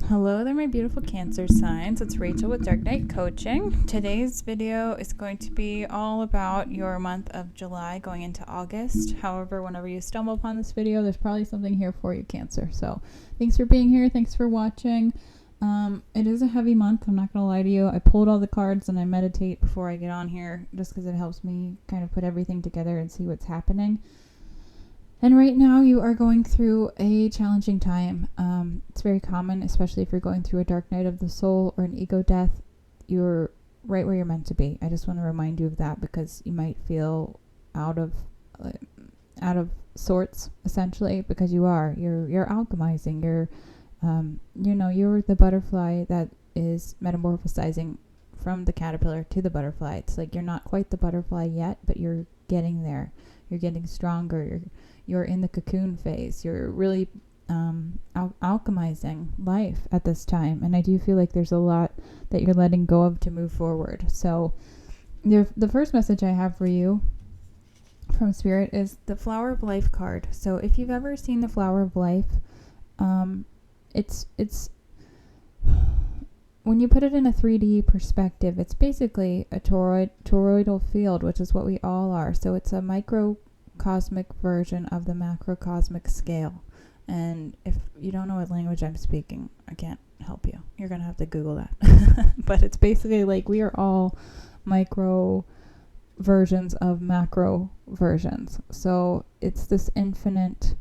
Hello there, my beautiful Cancer signs. It's Rachel with Dark Knight Coaching. Today's video is going to be all about your month of July going into August. However, whenever you stumble upon this video, there's probably something here for you, Cancer. So thanks for being here. Thanks for watching. It is a heavy month. I'm not going to lie to you. I pulled all the cards and I meditate before I get on here just because it helps me kind of put everything together and see what's happening. And right now you are going through a challenging time. It's very common, especially if you're going through a dark night of the soul or an ego death. You're right where you're meant to be. I just want to remind you of that because you might feel out of sorts, essentially, because you are. You're alchemizing. You're the butterfly that is metamorphosizing from the caterpillar to the butterfly. It's like you're not quite the butterfly yet, but you're getting there. You're getting stronger. You're in the cocoon phase. You're really alchemizing life at this time. And I do feel like there's a lot that you're letting go of to move forward. So the first message I have for you from Spirit is the Flower of Life card. So if you've ever seen the Flower of Life, it's when you put it in a 3D perspective, it's basically a toroidal field, which is what we all are. So it's a microcosmic version of the macrocosmic scale. And if you don't know what language I'm speaking, I can't help you. You're going to have to Google that. But it's basically like we are all micro versions of macro versions. So it's this infinite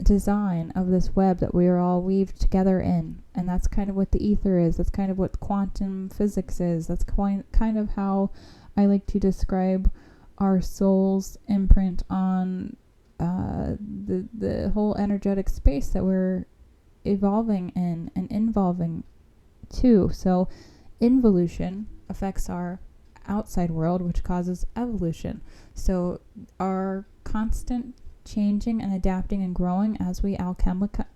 design of this web that we are all weaved together in. And that's kind of what the ether is. That's kind of what quantum physics is. That's kind of how I like to describe our soul's imprint on the whole energetic space that we're evolving in and involving to. So involution affects our outside world, which causes evolution. So our constant changing and adapting and growing as we alchemize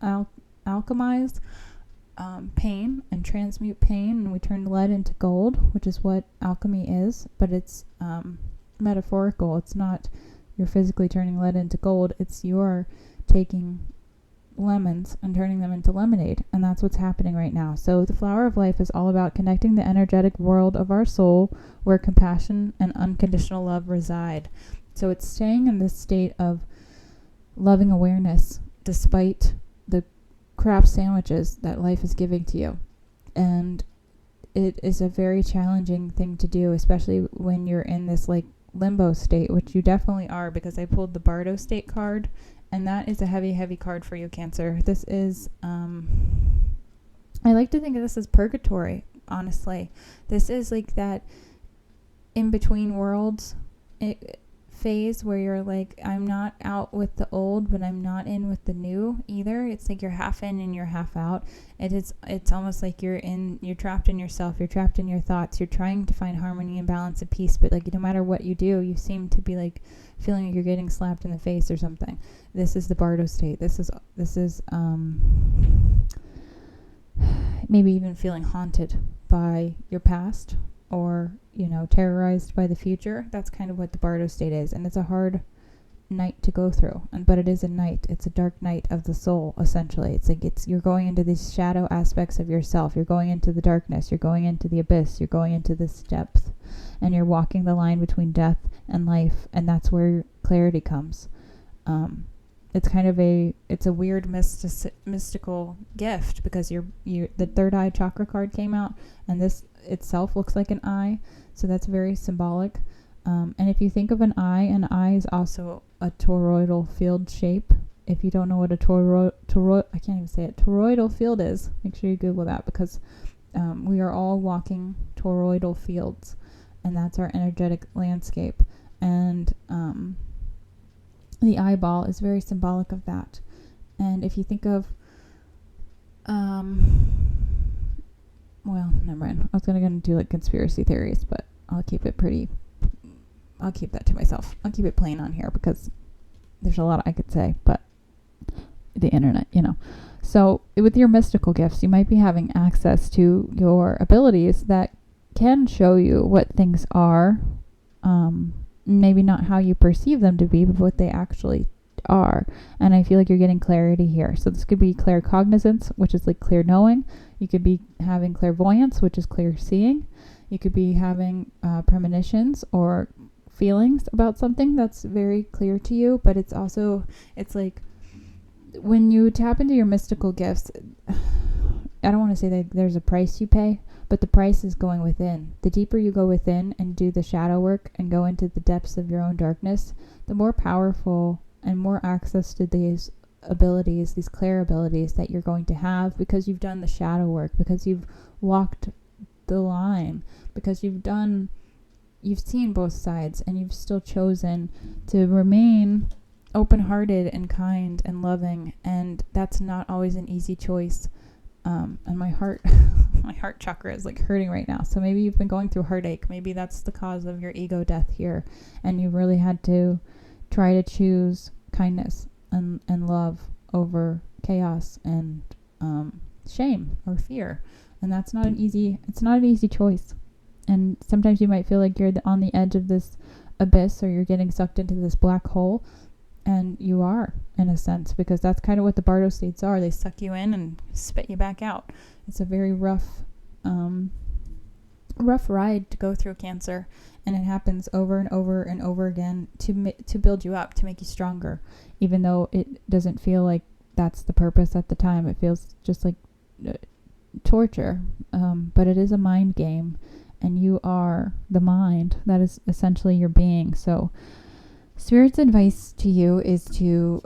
pain and transmute pain, and we turn lead into gold, which is what alchemy is, but it's metaphorical. It's not you're physically turning lead into gold. It's you're taking lemons and turning them into lemonade, and that's what's happening right now. So the Flower of Life is all about connecting the energetic world of our soul where compassion and unconditional love reside. So it's staying in this state of loving awareness despite the crap sandwiches that life is giving to you. And it is a very challenging thing to do, especially when you're in this like limbo state, which you definitely are, because I pulled the Bardo state card, and that is a heavy card for you, Cancer. This is I like to think of this as purgatory, honestly. This is like that in between worlds phase where you're like, I'm not out with the old, but I'm not in with the new either. It's like you're half in and you're half out. It's almost like you're trapped in yourself, you're trapped in your thoughts, you're trying to find harmony and balance and peace, but like no matter what you do, you seem to be like feeling like you're getting slapped in the face or something. This is the Bardo state. This is maybe even feeling haunted by your past, or terrorized by the future. That's kind of what the Bardo state is, and it's a hard night to go through, but it is a night. It's a dark night of the soul, essentially. It's like you're going into these shadow aspects of yourself. You're going into the darkness. You're going into the abyss. You're going into this depth, and you're walking the line between death and life, and that's where clarity comes. It's kind of it's a weird mystical gift, because the third eye chakra card came out, and this itself looks like an eye, so that's very symbolic. And if you think of an eye is also a toroidal field shape. If you don't know what a I can't even say it, toroidal field is, make sure you Google that, because we are all walking toroidal fields, and that's our energetic landscape. And the eyeball is very symbolic of that. And if you think of well, never mind. I was going to do like conspiracy theories, but I'll keep that to myself. I'll keep it plain on here because there's a lot I could say, but the internet, So with your mystical gifts, you might be having access to your abilities that can show you what things are, maybe not how you perceive them to be, but what they actually are. And I feel like you're getting clarity here. So this could be claircognizance, which is like clear knowing. You could be having clairvoyance, which is clear seeing. You could be having premonitions or feelings about something that's very clear to you. But it's also, it's like when you tap into your mystical gifts, I don't want to say that there's a price you pay, but the price is going within. The deeper you go within and do the shadow work and go into the depths of your own darkness, the more powerful and more access to these abilities, these clair abilities that you're going to have, because you've done the shadow work, because you've walked the line, because you've seen both sides, and you've still chosen to remain open-hearted and kind and loving. And that's not always an easy choice. And my heart chakra is like hurting right now. So maybe you've been going through heartache. Maybe that's the cause of your ego death here. And you really had to try to choose kindness and love over chaos and shame or fear. And that's not an easy choice. And sometimes you might feel like you're on the edge of this abyss, or you're getting sucked into this black hole. And you are, in a sense, because that's kind of what the Bardo states are. They suck you in and spit you back out. It's a very rough ride to go through Cancer, and it happens over and over and over again to build you up, to make you stronger, even though it doesn't feel like that's the purpose at the time. It feels just like torture, but it is a mind game, and you are the mind. That is essentially your being. So Spirit's advice to you is to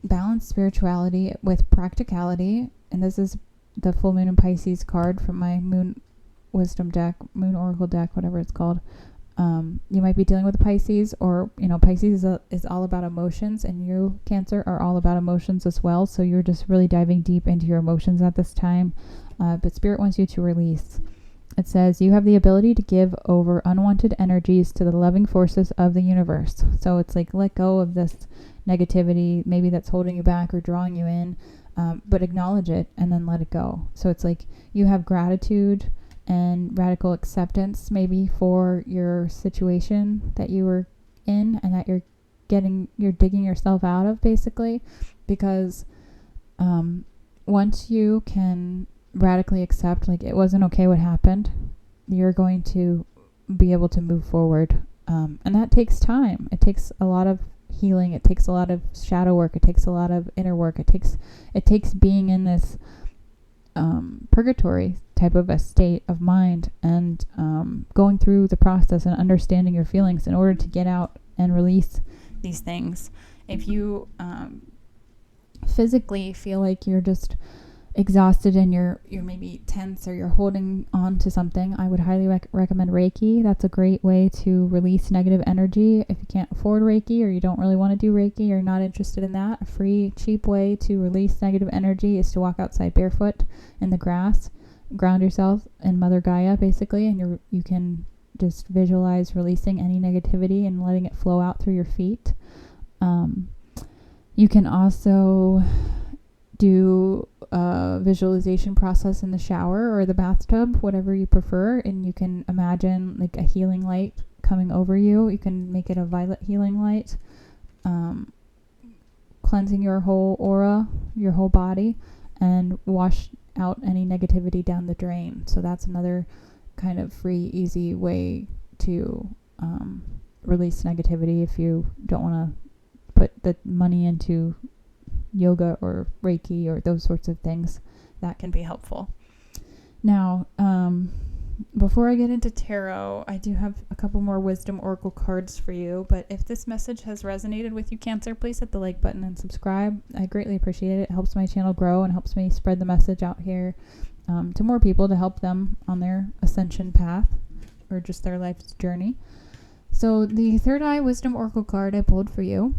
balance spirituality with practicality. And this is the full moon in Pisces card from my moon wisdom deck, moon oracle deck, whatever it's called. You might be dealing with a Pisces, or, Pisces is all about emotions, and you, Cancer, are all about emotions as well. So you're just really diving deep into your emotions at this time. But Spirit wants you to release. It says, you have the ability to give over unwanted energies to the loving forces of the universe. So it's like, let go of this negativity, maybe that's holding you back or drawing you in, but acknowledge it and then let it go. So it's like you have gratitude and radical acceptance maybe for your situation that you were in, and that you're digging yourself out of, basically, because once you can radically accept, like, it wasn't okay what happened, you're going to be able to move forward. And that takes time. It takes a lot of healing. It takes a lot of shadow work. It takes a lot of inner work. It takes being in this purgatory type of a state of mind, and going through the process and understanding your feelings in order to get out and release these things. If you physically feel like you're just exhausted and you're maybe tense, or you're holding on to something, I would highly recommend Reiki. That's a great way to release negative energy. If you can't afford Reiki, or you don't really want to do Reiki, or you're not interested in that, a free, cheap way to release negative energy is to walk outside barefoot in the grass, ground yourself in Mother Gaia, basically, and you can just visualize releasing any negativity and letting it flow out through your feet. You can also do a visualization process in the shower or the bathtub, whatever you prefer, and you can imagine like a healing light coming over you. You can make it a violet healing light, cleansing your whole aura, your whole body, and wash out any negativity down the drain. So that's another kind of free, easy way to release negativity if you don't want to put the money into yoga or Reiki or those sorts of things. That can be helpful. Now, before I get into tarot, I do have a couple more wisdom oracle cards for you. But if this message has resonated with you, Cancer, please hit the like button and subscribe. I greatly appreciate it. It helps my channel grow and helps me spread the message out here to more people, to help them on their ascension path or just their life's journey. So the third eye wisdom oracle card I pulled for you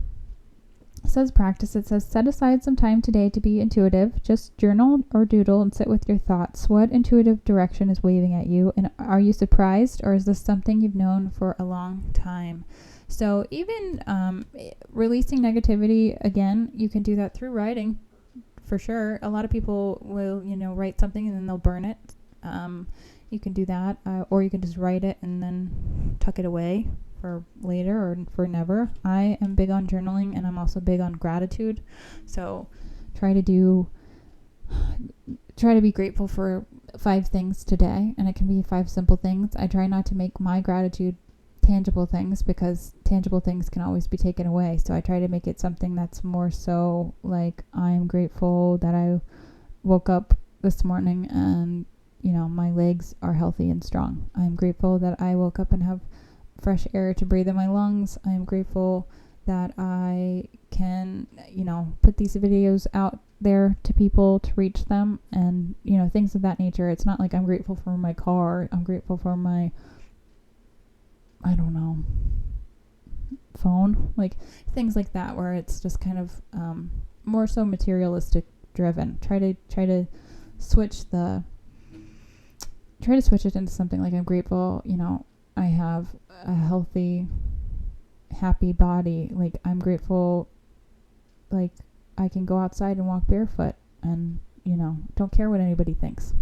says practice. It says, set aside some time today to be intuitive. Just journal or doodle and sit with your thoughts. What intuitive direction is waving at you? And are you surprised, or is this something you've known for a long time? So even releasing negativity, again, you can do that through writing, for sure. A lot of people will, write something and then they'll burn it. You can do that, or you can just write it and then tuck it away for later or for never. I am big on journaling, and I'm also big on gratitude. So try to be grateful for 5 things today, and it can be 5 simple things. I try not to make my gratitude tangible things, because tangible things can always be taken away. So I try to make it something that's more so like, I'm grateful that I woke up this morning and, my legs are healthy and strong. I'm grateful that I woke up and have fresh air to breathe in my lungs. I'm grateful that I can, put these videos out there to people to reach them, and, things of that nature. It's not like I'm grateful for my car. I'm grateful for my, I don't know, phone, like things like that, where it's just kind of more so materialistic driven. Try to switch it into something like, I'm grateful, I have a healthy, happy body. Like, I'm grateful, like, I can go outside and walk barefoot and, don't care what anybody thinks.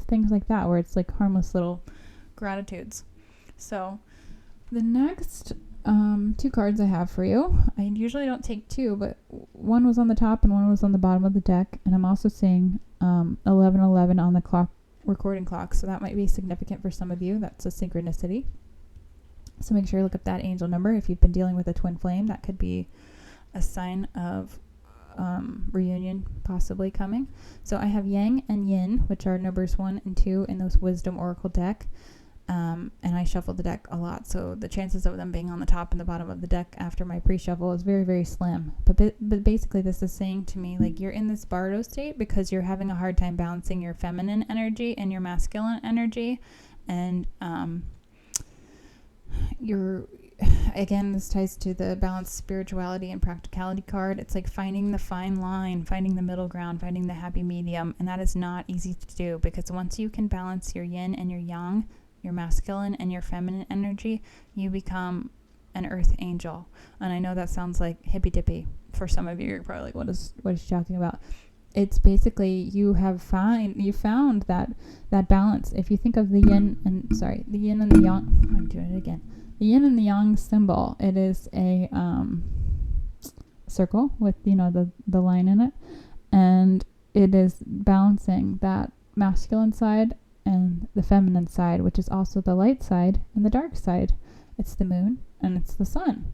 Things like that, where it's like harmless little gratitudes. So the next 2 cards I have for you, I usually don't take 2, but one was on the top and one was on the bottom of the deck, and I'm also seeing 1111 on the recording clock, so that might be significant for some of you. That's a synchronicity. So make sure you look up that angel number. If you've been dealing with a twin flame, that could be a sign of reunion possibly coming. So I have Yang and Yin, which are numbers 1 and 2 in those Wisdom Oracle deck. And I shuffle the deck a lot, so the chances of them being on the top and the bottom of the deck after my pre-shuffle is very, very slim. But basically this is saying to me, like, you're in this Bardo state because you're having a hard time balancing your feminine energy and your masculine energy. And again, this ties to the balanced spirituality and practicality card. It's like finding the fine line, finding the middle ground, finding the happy medium. And that is not easy to do, because once you can balance your yin and your yang, your masculine and your feminine energy, you become an earth angel. And I know that sounds like hippy dippy for some of you. You're probably like, what is she talking about? It's basically, you found that balance. If you think of the yin and the yang, I'm doing it again. The yin and the yang symbol, it is a circle with, the line in it, and it is balancing that masculine side and the feminine side, which is also the light side and the dark side. It's the moon and it's the sun.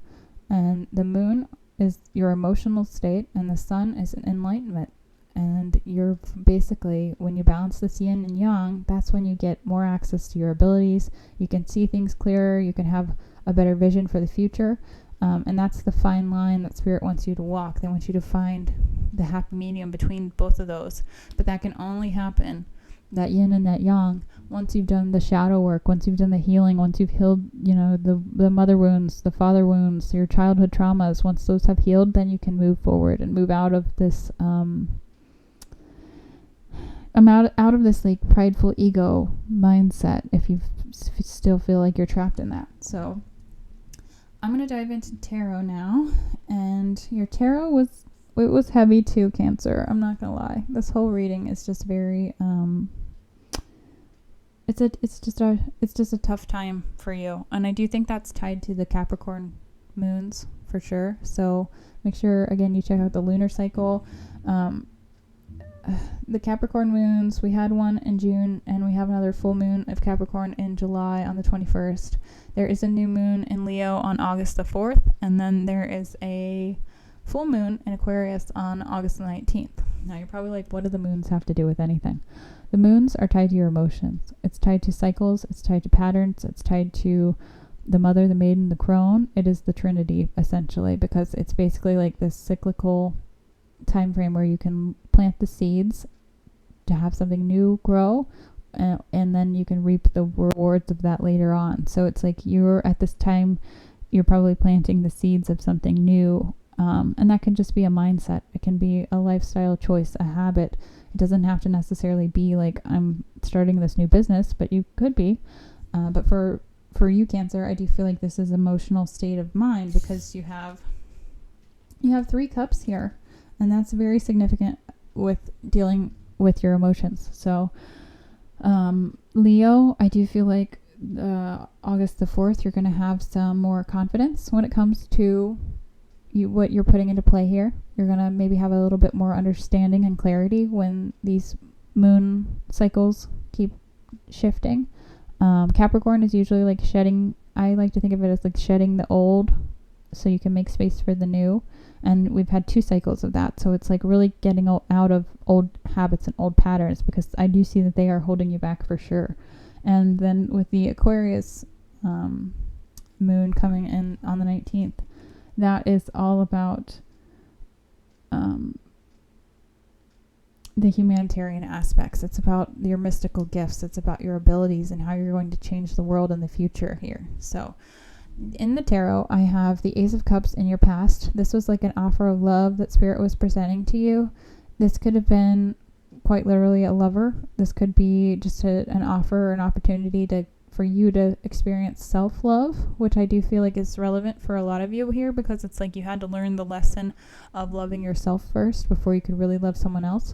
And the moon is your emotional state, and the sun is an enlightenment. And you're basically, when you balance this yin and yang, that's when you get more access to your abilities. You can see things clearer. You can have a better vision for the future. And that's the fine line that Spirit wants you to walk. They want you to find the happy medium between both of those. But that can only happen, that yin and that yang, once you've done the shadow work, once you've done the healing, once you've healed, the mother wounds, the father wounds, your childhood traumas. Once those have healed, then you can move forward and move out of this out of this like prideful ego mindset, if you still feel like you're trapped in that. So I'm going to dive into tarot now. And your tarot was heavy too, Cancer. I'm not going to lie. This whole reading is just very it's just a tough time for you. And I do think that's tied to the Capricorn moons for sure. So make sure, again, you check out the lunar cycle. The Capricorn moons, we had one in June, and we have another full moon of Capricorn in July on the 21st. There is a new moon in Leo on August the 4th, and then there is a full moon in Aquarius on August the 19th. Now you're probably like, what do the moons have to do with anything? The moons are tied to your emotions. It's tied to cycles, it's tied to patterns, it's tied to the mother, the maiden, the crone. It is the Trinity, essentially, because it's basically like this cyclical time frame where you can plant the seeds to have something new grow, and then you can reap the rewards of that later on. So it's like you're at this time, you're probably planting the seeds of something new, and that can just be a mindset. It can be a lifestyle choice, a habit. It doesn't have to necessarily be like, I'm starting this new business, but you could be. But for you, Cancer, I do feel like this is emotional state of mind, because you have 3 cups here. And that's very significant with dealing with your emotions. So, Leo, I do feel like August the 4th, you're going to have some more confidence when it comes to what you're putting into play here. You're going to maybe have a little bit more understanding and clarity when these moon cycles keep shifting. Capricorn is usually like shedding. I like to think of it as like shedding the old so you can make space for the new. And we've had 2 cycles of that. So it's like really getting out of old habits and old patterns, because I do see that they are holding you back for sure. And then with the Aquarius moon coming in on the 19th, that is all about the humanitarian aspects. It's about your mystical gifts. It's about your abilities and how you're going to change the world in the future here. So in the tarot, I have the Ace of Cups in your past. This was like an offer of love that Spirit was presenting to you. This could have been quite literally a lover. This could be just an offer or an opportunity for you to experience self-love, which I do feel like is relevant for a lot of you here, because it's like you had to learn the lesson of loving yourself first before you could really love someone else.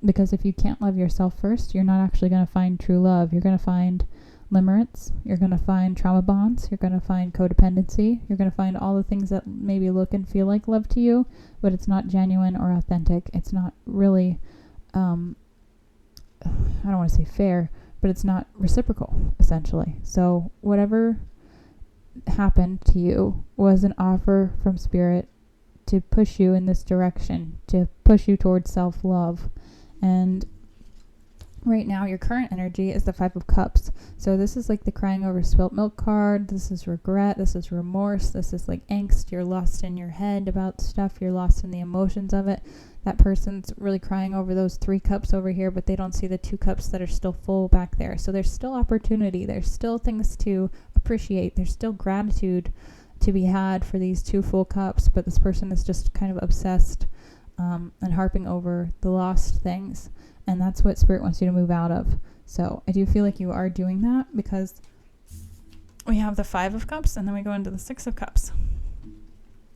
Because if you can't love yourself first, you're not actually going to find true love. You're going to find limerence, you're going to find trauma bonds, you're going to find codependency, you're going to find all the things that maybe look and feel like love to you, but it's not genuine or authentic. It's not really, I don't want to say fair, but it's not reciprocal, essentially. So whatever happened to you was an offer from Spirit to push you in this direction, to push you towards self-love. And right now, your current energy is the 5 of Cups. So this is like the crying over spilt milk card. This is regret. This is remorse. This is like angst. You're lost in your head about stuff. You're lost in the emotions of it. That person's really crying over those 3 cups over here, but they don't see the 2 cups that are still full back there. So there's still opportunity. There's still things to appreciate. There's still gratitude to be had for these 2 full cups, but this person is just kind of obsessed and harping over the lost things. And that's what Spirit wants you to move out of. So I do feel like you are doing that, because we have the 5 of Cups and then we go into the 6 of Cups.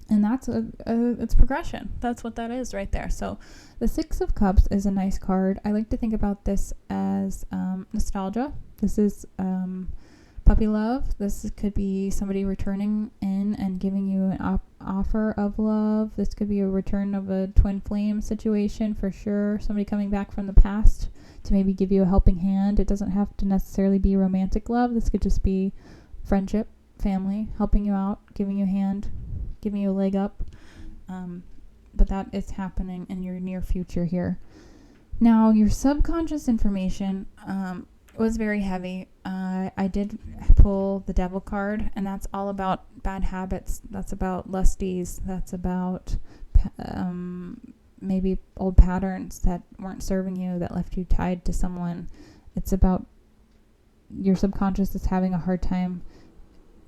And that's it's progression. That's what that is right there. So the 6 of Cups is a nice card. I like to think about this as nostalgia. This is puppy love. This could be somebody returning in and giving you an offer of love. This could be a return of a twin flame situation for sure. Somebody coming back from the past to maybe give you a helping hand. It doesn't have to necessarily be romantic love. This could just be friendship, family, helping you out, giving you a hand, giving you a leg up. But that is happening in your near future here. Now, your subconscious information was very heavy. I did pull the Devil card, and that's all about bad habits. That's about lusties. That's about maybe old patterns that weren't serving you, that left you tied to someone. It's about your subconscious is having a hard time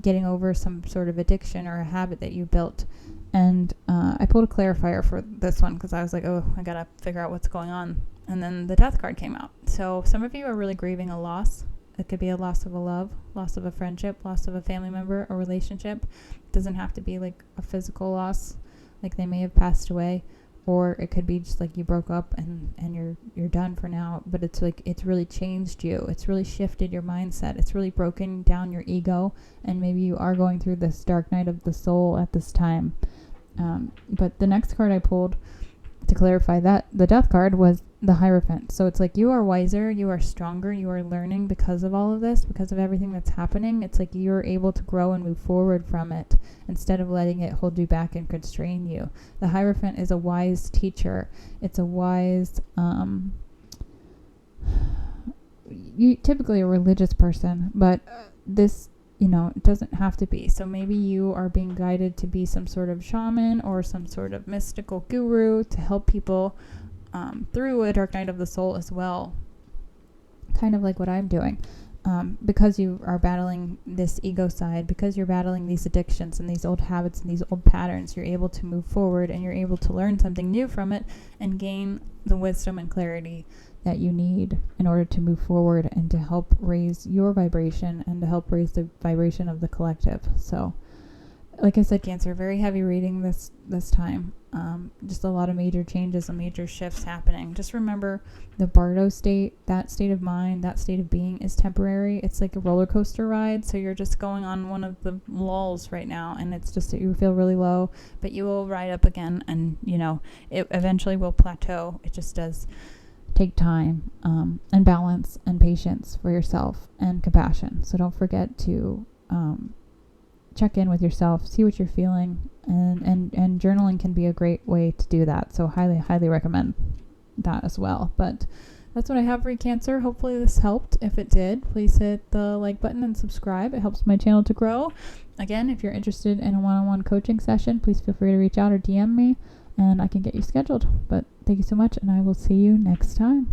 getting over some sort of addiction or a habit that you built. And I pulled a clarifier for this one because I was like, oh, I gotta figure out what's going on. And then the Death card came out. So some of you are really grieving a loss. It could be a loss of a love, loss of a friendship, loss of a family member, a relationship. It doesn't have to be like a physical loss, like they may have passed away, or it could be just like you broke up and you're done for now. But it's like it's really changed you. It's really shifted your mindset. It's really broken down your ego, and maybe you are going through this dark night of the soul at this time. But the next card I pulled to clarify that, the Death card, was the Hierophant. So it's like you are wiser, you are stronger, you are learning because of all of this, because of everything that's happening. It's like you're able to grow and move forward from it instead of letting it hold you back and constrain you. The Hierophant is a wise teacher. It's a wise, typically a religious person, but this, it doesn't have to be. So maybe you are being guided to be some sort of shaman or some sort of mystical guru to help people through a dark night of the soul as well. Kind of like what I'm doing. Because you are battling this ego side, because you're battling these addictions and these old habits and these old patterns, you're able to move forward and you're able to learn something new from it and gain the wisdom and clarity that you need in order to move forward and to help raise your vibration and to help raise the vibration of the collective. So like I said, Cancer, very heavy reading this time. Just a lot of major changes and major shifts happening. Just remember the Bardo state, that state of mind, that state of being is temporary. It's like a roller coaster ride. So you're just going on one of the lulls right now, and it's just that you feel really low, but you will ride up again, and it eventually will plateau. It just does take time, and balance and patience for yourself and compassion. So don't forget to check in with yourself, see what you're feeling, and journaling can be a great way to do that. So highly recommend that as well. But that's what I have for you, Cancer. Hopefully this helped. If it did, please hit the like button and subscribe. It helps my channel to grow. Again, if you're interested in a one-on-one coaching session, please feel free to reach out or DM me, and I can get you scheduled. But thank you so much, and I will see you next time.